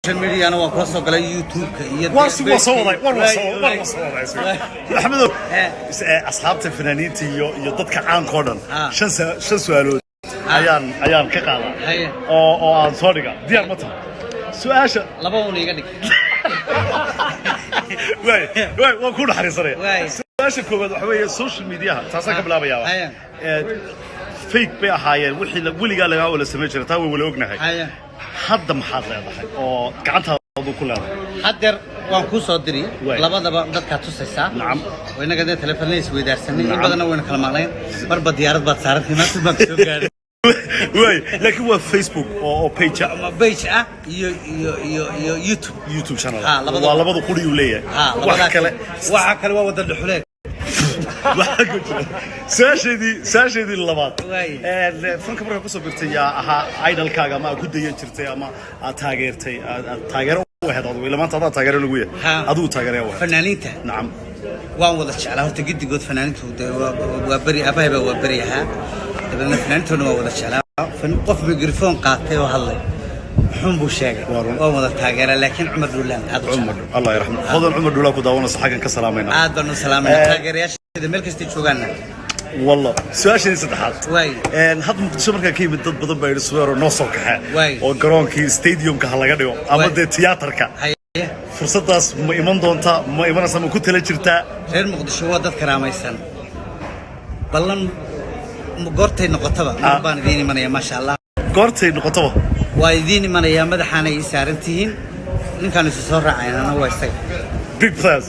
الميديا أنا وقصة قال يوتيوب وصوري أحمد أصحابتي الفنانين يضدك عن كورن شن سؤالود أيام كقالة أو عن صورك ديار متى سؤال لبوني قدك وي وكل حريصري سؤال كوبد حوي السوشيال ميديا تاسك بلا بيا فيك بيا حياة ولي قال لك أول سمعت تاوي ولا وجنها hadda maxaad leedahay oo gacantaadu ku leedahay hadeer waan ku soo diray labadaba dadka tusaysa nacam oo inaga dad telefoon isweydaarsanay in badan waan kala maqnayn marba diyaarad baad saarantay ma soo gaaray way laakiin waa Facebook oo page ah iyo YouTube channel waa labadu quri u leeyahay waxa kale waa wada dhuxuleed ساشدي اللبات فنك مرة كوسو برتيا ها عيد الكاغا ما كود ينشرتي أما تاجر واحد أضوي لما تضع تاجر لقوية أضو تاجر واحد فنانيته نعم وان وضع شعله هرت جدي قد فنانيته وبري أبايبه وبريها تبلنا فنانيته نو وضع شعله فنقف بجرفون قاطع وهلا حنبو شاقر ووضع تاجر لكن عمر دولان هذا عمر الله يرحمه خذ عمر دولان كداونا صحاً كسلامنا عاد بنو سلامنا تاجر ياش إذا ملكش تشوفنا والله سؤال شيء صدحات واي هذا مقدسو marka ka yimid dad badan baa isweero noo soo kaxa oo garoonkii stadiumka laga dhigo ama de tiyaatarka fursadaas ma iman doonta ma imanaysa ma ku tala jirtaa reer muqdisho waa dad karaamaysan ballan goortay noqotaba baan idin imanaya ma sha Allah goortay noqotaba waa idin imanaya madaxana ay saarantihiin ninkan soo raacayna waa isaga big plus